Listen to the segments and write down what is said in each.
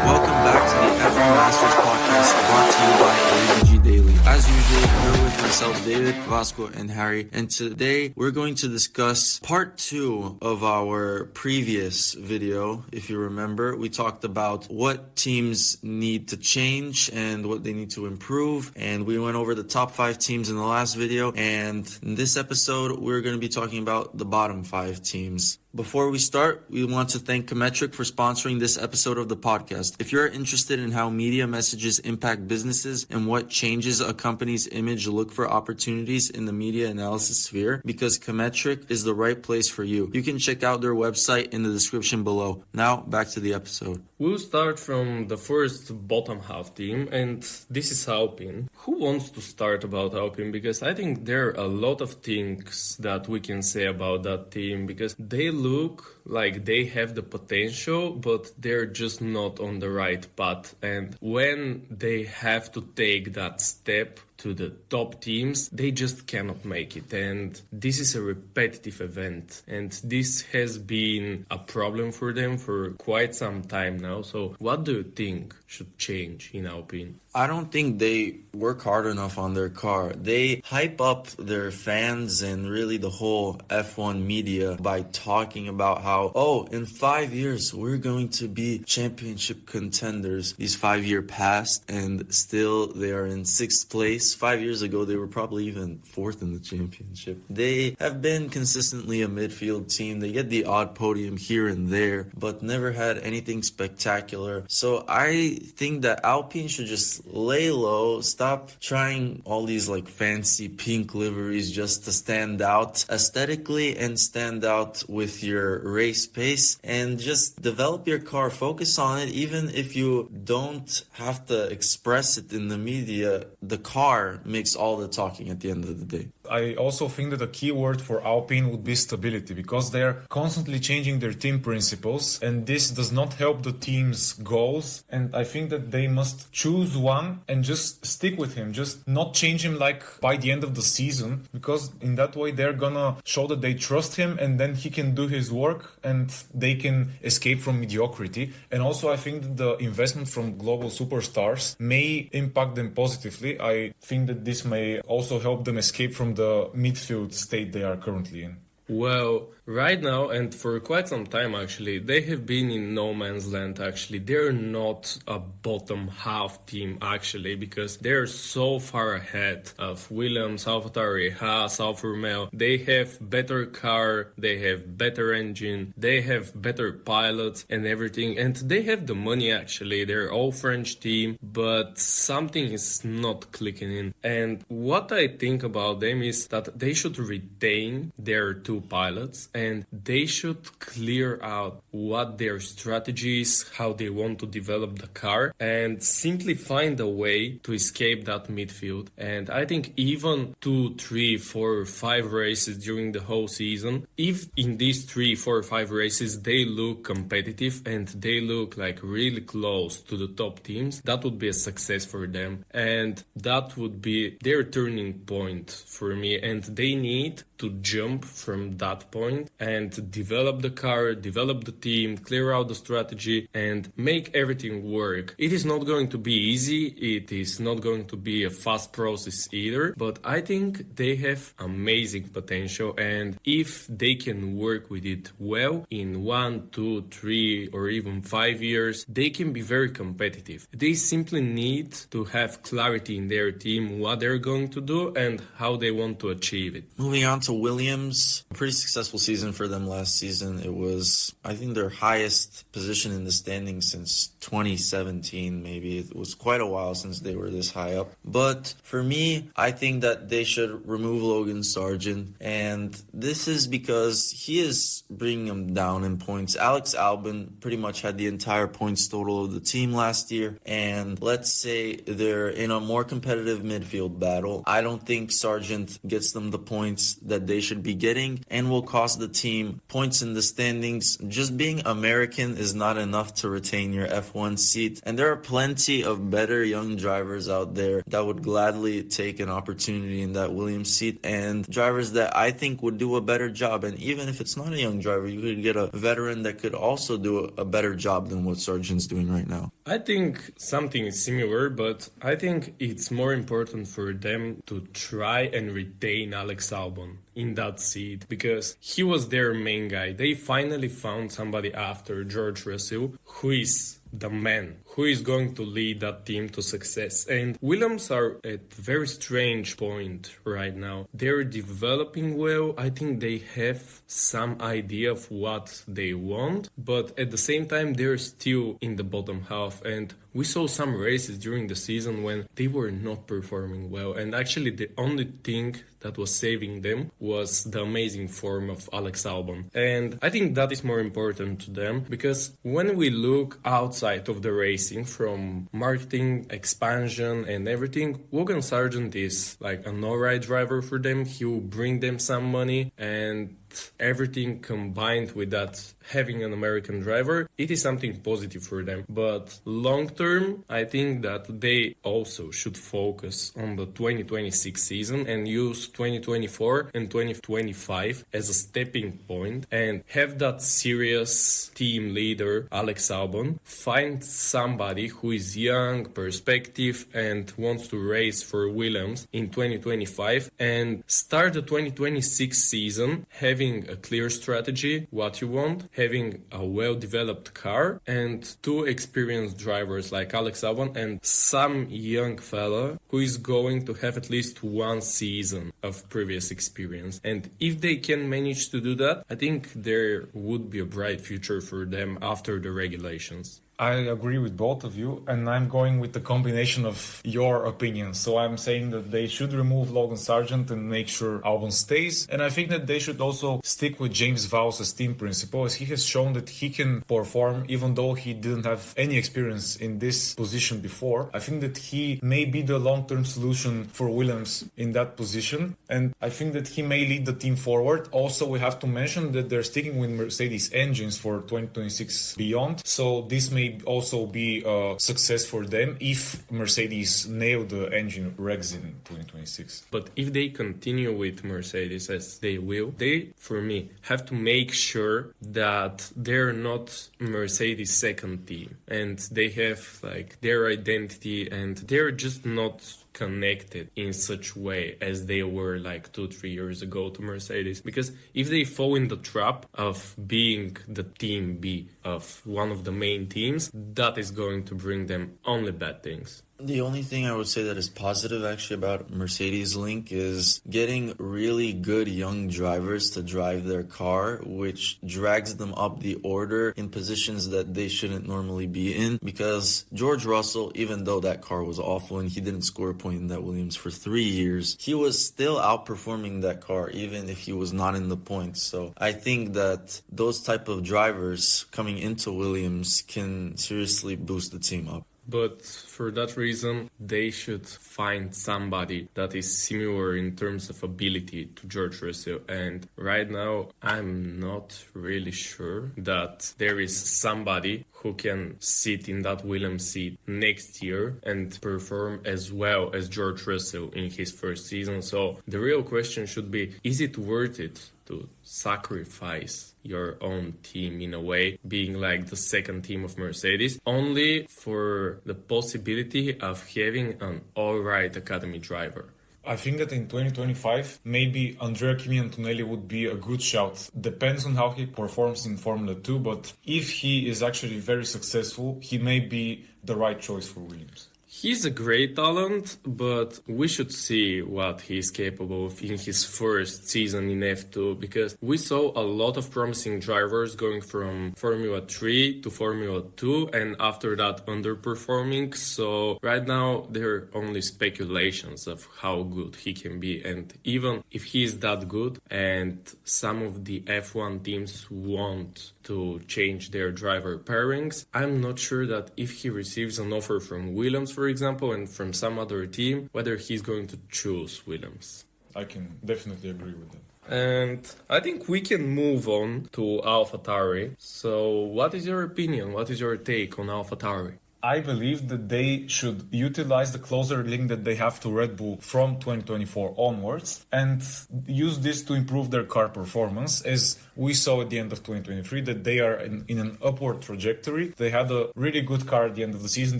welcome back to the F1 Masters podcast brought to you by AUBG Daily. As usual, we're with myself, David, Vasco, and Harry, and today we're going to discuss part 2 of our previous video. If you remember, we talked about what teams need to change and what they need to improve, and we went over the top 5 teams in the last video, and in this episode, we're going to be talking about the bottom 5 teams. Before we start, we want to thank Cometric for sponsoring this episode of the podcast. If you're interested in how media messages impact businesses and what changes a company's image, look for opportunities in the media analysis sphere because Cometric is the right place for you. You can check out their website in the description below. Now, back to the episode. We'll start from the first bottom half team, and this is Alpine. Who wants to start about Alpine? Because I think there are a lot of things that we can say about that team because they look like they have the potential, but they're just not on the right path. And when they have to take that step to the top teams, they just cannot make it. And this is a repetitive event. And this has been a problem for them for quite some time now. So what do you think should change in Alpine? I don't think they work hard enough on their car. They hype up their fans and really the whole F1 media by talking about how, in 5 years, we're going to be championship contenders. These 5 years passed and still they are in 6th place. 5 years ago, they were probably even 4th in the championship. They have been consistently a midfield team. They get the odd podium here and there, but never had anything spectacular. So I think that Alpine should just lay low, stop trying all these like fancy pink liveries just to stand out aesthetically and stand out with your race pace, and just develop your car, focus on it. Even if you don't have to express it in the media, the car makes all the talking at the end of the day. I also think that a key word for Alpine would be stability, because they're constantly changing their team principles and this does not help the team's goals. And I think that they must choose one and just stick with him, just not change him like by the end of the season, because in that way they're gonna show that they trust him and then he can do his work and they can escape from mediocrity. And also I think that the investment from global superstars may impact them positively. I think that this may also help them escape from the midfield state they are currently in. Well, right now, and for quite some time actually, they have been in no man's land actually. They're not a bottom half team actually, because they're so far ahead of Williams, AlphaTauri, Haas, Alfa Romeo. They have better car, they have better engine, they have better pilots and everything, and they have the money actually. They're all French team, but something is not clicking in. And what I think about them is that they should retain their 2 pilots and they should clear out what their strategy is, how they want to develop the car, and simply find a way to escape that midfield. And I think even 2, 3, 4, 5 races during the whole season, if in these 3, 4, 5 races they look competitive and they look like really close to the top teams, that would be a success for them. And that would be their turning point for me. And they need to jump from that point and develop the car, develop the team, clear out the strategy and make everything work. It is not going to be easy. It is not going to be a fast process either, but I think they have amazing potential, and if they can work with it well in 1, 2, 3 or even 5 years, they can be very competitive. They simply need to have clarity in their team, what they're going to do and how they want to achieve it. Moving on to Williams, pretty successful season for them last season. It was, I think, their highest position in the standings since 2017, maybe. It was quite a while since they were this high up. But for me, I think that they should remove Logan Sargent. And this is because he is bringing them down in points. Alex Albon pretty much had the entire points total of the team last year. And let's say they're in a more competitive midfield battle. I don't think Sargent gets them the points that they should be getting and will cost the team, points in the standings. Just being American is not enough to retain your F1 seat. And there are plenty of better young drivers out there that would gladly take an opportunity in that Williams seat, and drivers that I think would do a better job. And even if it's not a young driver, you could get a veteran that could also do a better job than what Sargent's doing right now. I think something is similar, but I think it's more important for them to try and retain Alex Albon in that seat because he was their main guy. They finally found somebody after George Russell who is the man, who is going to lead that team to success. And Williams are at a very strange point right now. They're developing well. I think they have some idea of what they want, but at the same time, they're still in the bottom half. And we saw some races during the season when they were not performing well. And actually, the only thing that was saving them was the amazing form of Alex Albon. And I think that is more important to them because when we look outside of the racing from marketing, expansion and everything, Logan Sargent is like an alright driver for them. He will bring them some money, and everything combined with that, having an American driver, it is something positive for them. But long term, I think that they also should focus on the 2026 season and use 2024 and 2025 as a stepping point and have that serious team leader, Alex Albon, find somebody who is young, perspective and wants to race for Williams in 2025 and start the 2026 season having a clear strategy, what you want, having a well-developed car, and two experienced drivers like Alex Albon and some young fella who is going to have at least one season of previous experience. And if they can manage to do that, I think there would be a bright future for them after the regulations. I agree with both of you, and I'm going with the combination of your opinions. So I'm saying that they should remove Logan Sargent and make sure Albon stays. And I think that they should also stick with James Vowles as team principal, as he has shown that he can perform even though he didn't have any experience in this position before. I think that he may be the long-term solution for Williams in that position, and I think that he may lead the team forward. Also, we have to mention that they're sticking with Mercedes engines for 2026 beyond, so this may also be a success for them if Mercedes nail the engine regs in 2026. But if they continue with Mercedes as they will, they, for me, have to make sure that they're not Mercedes second team and they have like their identity and they're just not connected in such way as they were like 2-3 years ago to Mercedes. Because if they fall in the trap of being the team B of one of the main teams, that is going to bring them only bad things. The only thing I would say that is positive actually about Mercedes Link is getting really good young drivers to drive their car, which drags them up the order in positions that they shouldn't normally be in. Because George Russell, even though that car was awful and he didn't score a point in that Williams for 3 years, he was still outperforming that car even if he was not in the points. So I think that those type of drivers coming into Williams can seriously boost the team up. But for that reason, they should find somebody that is similar in terms of ability to George Russell. And right now, I'm not really sure that there is somebody who can sit in that Williams seat next year and perform as well as George Russell in his first season. So the real question should be, is it worth it to sacrifice your own team in a way, being like the second team of Mercedes, only for the possibility of having an alright academy driver? I think that in 2025, maybe Andrea Kimi Antonelli would be a good shout. Depends on how he performs in Formula 2, but if he is actually very successful, he may be the right choice for Williams. He's a great talent, but we should see what he's capable of in his first season in F2, because we saw a lot of promising drivers going from Formula 3 to Formula 2 and after that underperforming. So right now there are only speculations of how good he can be, and even if he is that good and some of the F1 teams want to change their driver pairings, I'm not sure that if he receives an offer from Williams, for example, and from some other team, whether he's going to choose Williams. I can definitely agree with that. And I think we can move on to AlphaTauri. So, what is your opinion? What is your take on AlphaTauri? I believe that they should utilize the closer link that they have to Red Bull from 2024 onwards and use this to improve their car performance, as we saw at the end of 2023 that they are in an upward trajectory. They had a really good car at the end of the season.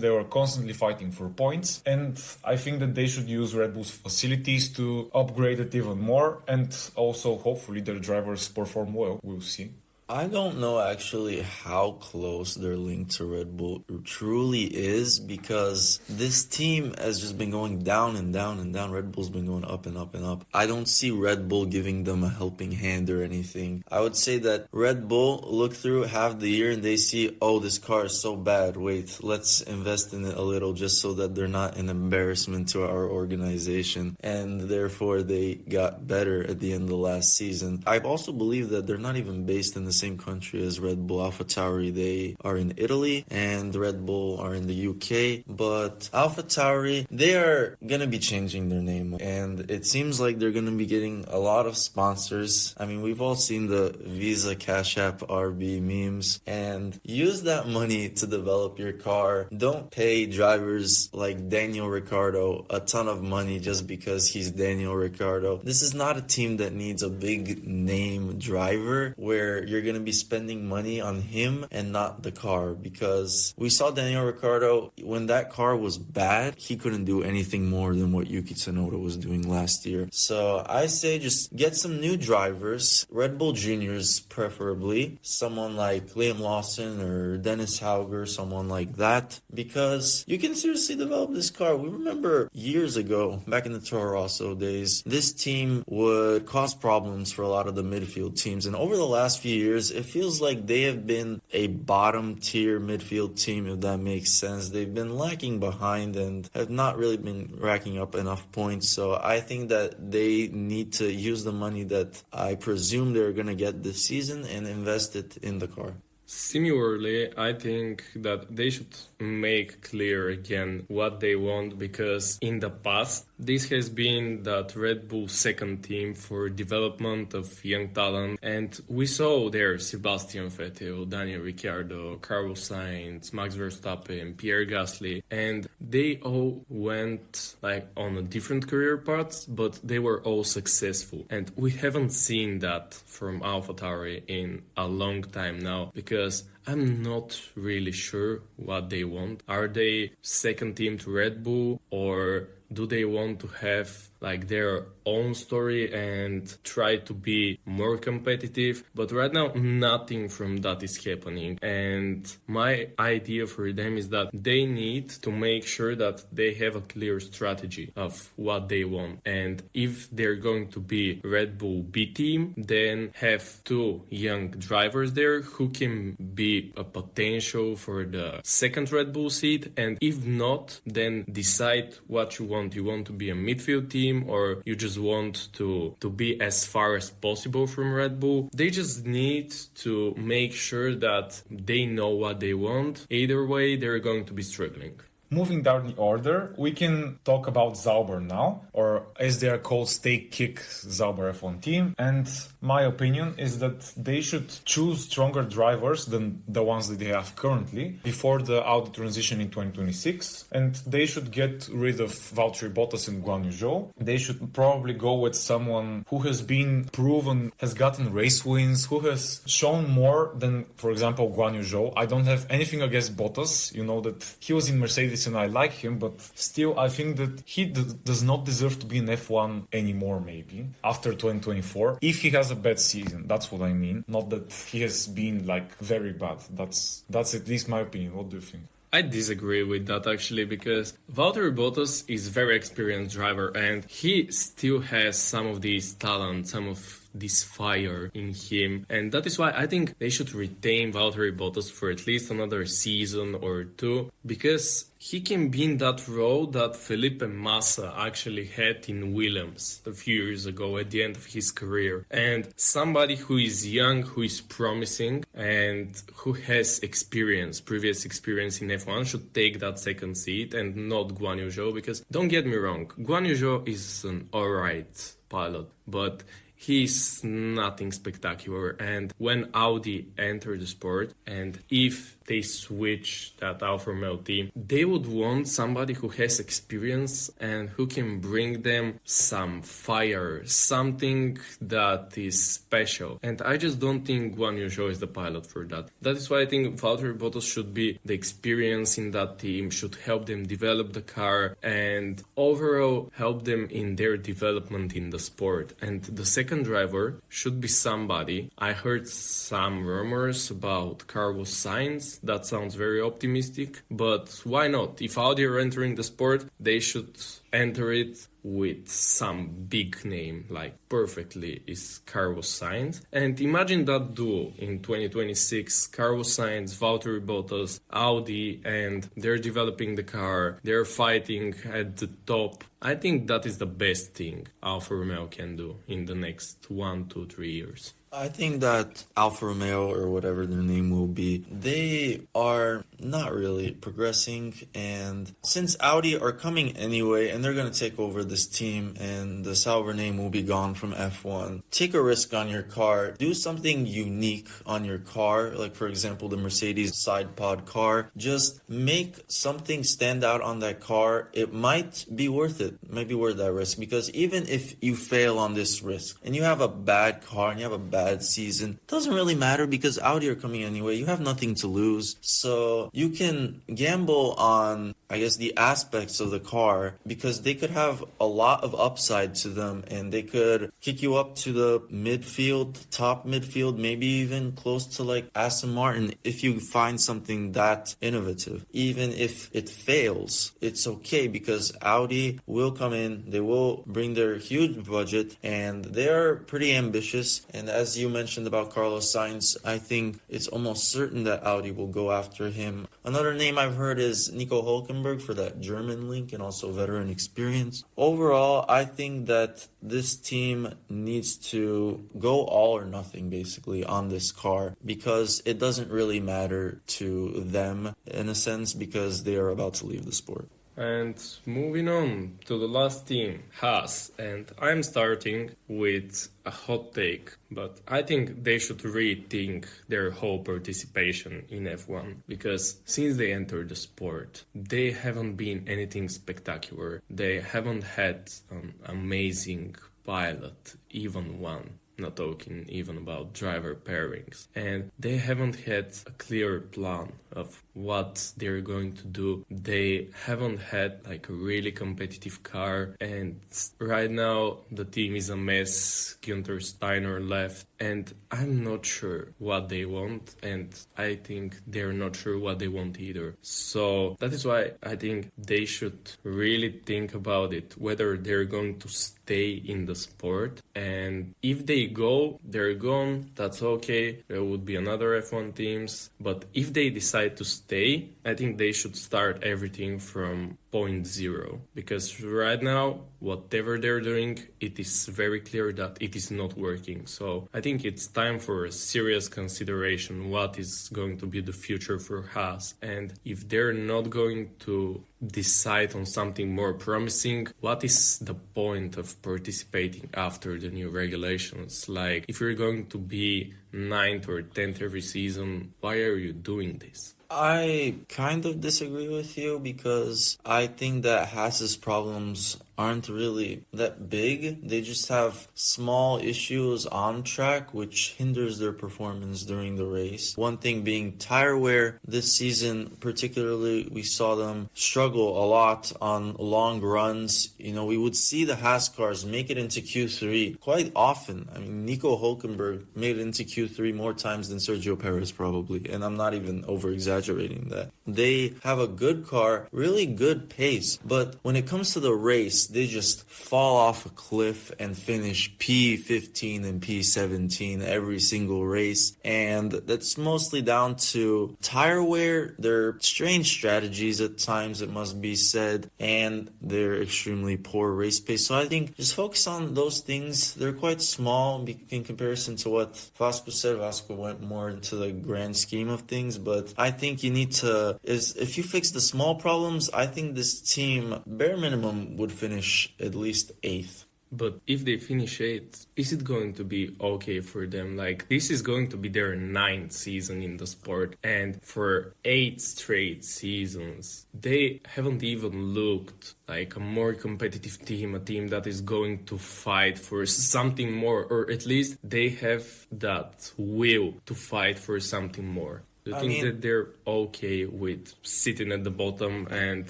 They were constantly fighting for points, and I think that they should use Red Bull's facilities to upgrade it even more, and also hopefully their drivers perform well. We'll see. I don't know actually how close their link to Red Bull truly is, because this team has just been going down and down and down. Red Bull's been going up and up and up. I don't see Red Bull giving them a helping hand or anything. I would say that Red Bull look through half the year and they see, oh, this car is so bad. Wait, let's invest in it a little just so that they're not an embarrassment to our organization. And therefore they got better at the end of the last season. I also believe that they're not even based in the same country as Red Bull. AlphaTauri, they are in Italy, and Red Bull are in the UK. But AlphaTauri, they are gonna be changing their name, and it seems like they're gonna be getting a lot of sponsors. I mean, we've all seen the Visa Cash App RB memes, and use that money to develop your car. Don't pay drivers like Daniel Ricciardo a ton of money just because he's Daniel Ricciardo. This is not a team that needs a big name driver where you're going to be spending money on him and not the car, because we saw Daniel Ricciardo, when that car was bad, he couldn't do anything more than what Yuki Tsunoda was doing last year. So I say just get some new drivers, Red Bull Juniors preferably, someone like Liam Lawson or Dennis Hauger, someone like that, because you can seriously develop this car. We remember years ago, back in the Toro Rosso days, this team would cause problems for a lot of the midfield teams, and over the last few years, it feels like they have been a bottom tier midfield team, if that makes sense. They've been lacking behind and have not really been racking up enough points. So I think that they need to use the money that I presume they're going to get this season and invest it in the car. Similarly, I think that they should make clear again what they want, because in the past, this has been that Red Bull second team for development of young talent, and we saw there Sebastian Vettel, Daniel Ricciardo, Carlos Sainz, Max Verstappen, Pierre Gasly, and they all went like on a different career paths, but they were all successful, and we haven't seen that from AlphaTauri in a long time now, because I'm not really sure what they want. Are they second team to Red Bull, or do they want to have like their own story and try to be more competitive? But right now, nothing from that is happening. And my idea for them is that they need to make sure that they have a clear strategy of what they want. And if they're going to be Red Bull B team, then have two young drivers there who can be a potential for the second Red Bull seat. And if not, then decide what you want. You want to be a midfield team, or you just want to be as far as possible from Red Bull. They just need to make sure that they know what they want. Either way, they're going to be struggling. Moving down the order, we can talk about Sauber now, or as they are called, Stay Kick Sauber F1 team. And my opinion is that they should choose stronger drivers than the ones that they have currently before the Audi transition in 2026. And they should get rid of Valtteri Bottas and Guan Yu Zhou. They should probably go with someone who has been proven, has gotten race wins, who has shown more than, for example, Guan Yu Zhou. I don't have anything against Bottas. You know that he was in Mercedes and I like him, but still I think that he does not deserve to be in F1 anymore, maybe after 2024, if he has a bad season. That's what I mean, not that he has been like very bad. That's at least my opinion. What do you think? I disagree with that actually, because Valtteri Bottas is a very experienced driver and he still has some of this talent, some of this fire in him, and that is why I think they should retain Valtteri Bottas for at least another season or two, because he can be in that role that Felipe Massa actually had in Williams a few years ago at the end of his career. And somebody who is young, who is promising, and who has experience, previous experience in F1 should take that second seat and not Guan Yu Zhou, because don't get me wrong, Guan Yu Zhou is an alright pilot, but he's nothing spectacular. And when Audi entered the sport, and if they switch that Alfa Romeo team, they would want somebody who has experience and who can bring them some fire, something that is special. And I just don't think Guan Yu Zhou is the pilot for that. That is why I think Valtteri Bottas should be the experience in that team, should help them develop the car and overall help them in their development in the sport. And the second driver should be somebody. I heard some rumors about Carlos Sainz. That sounds very optimistic, but why not? If Audi are entering the sport, they should enter it with some big name, like perfectly is Carlos Sainz. And imagine that duo in 2026, Carlos Sainz, Valtteri Bottas, Audi, and they're developing the car, they're fighting at the top. I think that is the best thing Alfa Romeo can do in the next 1, 2, 3 years. I think that Alfa Romeo, or whatever their name will be, they are not really progressing. And since Audi are coming anyway, and they're going to take over this team, and the Sauber name will be gone from F1, take a risk on your car. Do something unique on your car, like for example, the Mercedes side pod car. Just make something stand out on that car. It might be worth it. It might be worth that risk, because even if you fail on this risk, and you have a bad car, and you have a bad season, it doesn't really matter because Audi are coming anyway. You have nothing to lose. So you can gamble on, I guess, the aspects of the car, because they could have a lot of upside to them, and they could kick you up to the midfield, top midfield, maybe even close to like Aston Martin if you find something that innovative. Even if it fails, it's okay, because Audi will come in, they will bring their huge budget, and they are pretty ambitious. And as you mentioned about Carlos Sainz, I think it's almost certain that Audi will go after him. Another name I've heard is Nico Hülkenberg for that German link and also veteran experience. Overall, I think that this team needs to go all or nothing basically on this car, because it doesn't really matter to them in a sense, because they are about to leave the sport. And moving on to the last team, Haas. And I'm starting with a hot take, but I think they should rethink their whole participation in F1, because since they entered the sport, they haven't been anything spectacular. They haven't had an amazing pilot, even one. Not talking even about driver pairings. And they haven't had a clear plan of what they're going to do. They haven't had like a really competitive car. And right now the team is a mess. Günther Steiner left. And I'm not sure what they want. And I think they're not sure what they want either. So that is why I think they should really think about it, whether they're going to stay in the sport. And if they go, they're gone. That's okay. There would be another F1 teams. But if they decide to stay, I think they should start everything from point zero, because right now whatever they're doing, it is very clear that it is not working. So I think it's time for a serious consideration what is going to be the future for Haas. And if they're not going to decide on something more promising, what is the point of participating after the new regulations? Like, if you're going to be 9th or 10th every season, why are you doing this? I kind of disagree with you, because I think that Haas's problems aren't really that big. They just have small issues on track which hinders their performance during the race. One thing being tire wear. This season particularly, we saw them struggle a lot on long runs. We would see the Haas cars make it into Q3 quite often. I mean, Nico Hülkenberg made it into Q3 more times than Sergio Perez probably, and I'm not even over-exaggerating that. They have a good car, really good pace, but when it comes to the race, they just fall off a cliff and finish P15 and P17 every single race. And that's mostly down to tire wear, their strange strategies at times, it must be said, and their extremely poor race pace. So I think just focus on those things. They're quite small in comparison to what Vasco said. Vasco went more into the grand scheme of things, but I think you need to, if you fix the small problems, I think this team, bare minimum, would finish at least 8th. But if they finish 8th, is it going to be okay for them? Like, this is going to be their 9th season in the sport, and for 8 straight seasons, they haven't even looked like a more competitive team, a team that is going to fight for something more, or at least they have that will to fight for something more. Do you think that they're okay with sitting at the bottom and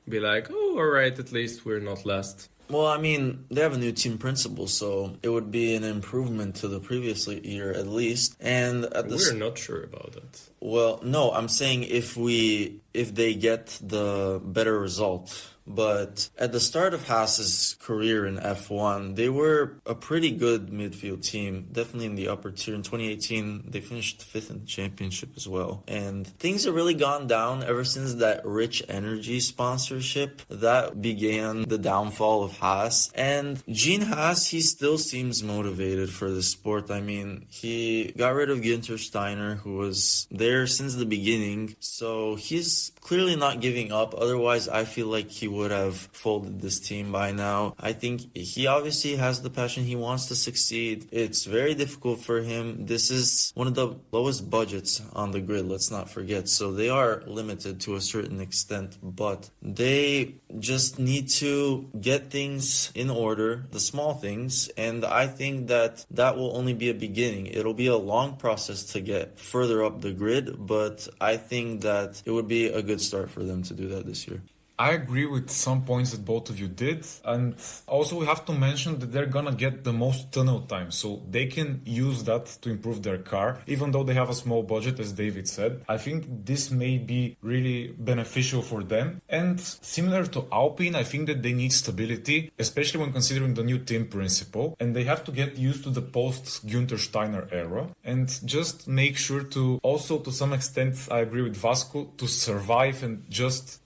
be like, oh, all right, at least we're not last? Well, I mean, they have a new team principal, so it would be an improvement to the previous year at least. And at the We're not sure about that. well, no, I'm saying if they get the better result. But at the start of Haas's career in F1, they were a pretty good midfield team, definitely in the upper tier. In 2018, they finished 5th in the championship as well. And things have really gone down ever since that Rich Energy sponsorship. That began the downfall of Haas. And Gene Haas, he still seems motivated for the sport. I mean, he got rid of Günther Steiner, who was there since the beginning. So he's clearly not giving up. Otherwise, I feel like he would have folded this team by now. I think he obviously has the passion. He wants to succeed. It's very difficult for him. This is one of the lowest budgets on the grid, let's not forget. So they are limited to a certain extent, but they just need to get things in order, the small things, and I think that that will only be a beginning. It'll be a long process to get further up the grid, but I think that it would be a good start for them to do that this year. I agree with some points that both of you did, and also we have to mention that they're gonna get the most tunnel time, so they can use that to improve their car, even though they have a small budget, as David said. I think this may be really beneficial for them, and similar to Alpine, I think that they need stability, especially when considering the new team principle, and they have to get used to the post-Günther Steiner era, and just make sure to, also to some extent, I agree with Vasco, to survive and just,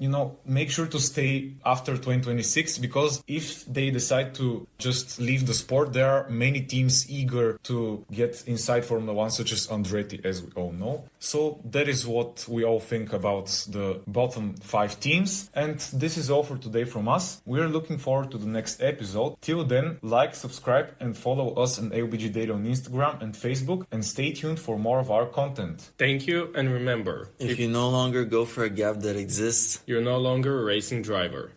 make sure to stay after 2026, because if they decide to just leave the sport, there are many teams eager to get inside Formula 1, such as Andretti, as we all know. So that is what we all think about the bottom 5 teams. And this is all for today from us. We're looking forward to the next episode. Till then, like, subscribe, and follow us on AUBG Daily on Instagram and Facebook, and stay tuned for more of our content. Thank you, and remember, If you no longer go for a gap that exists, you're no longer a racing driver.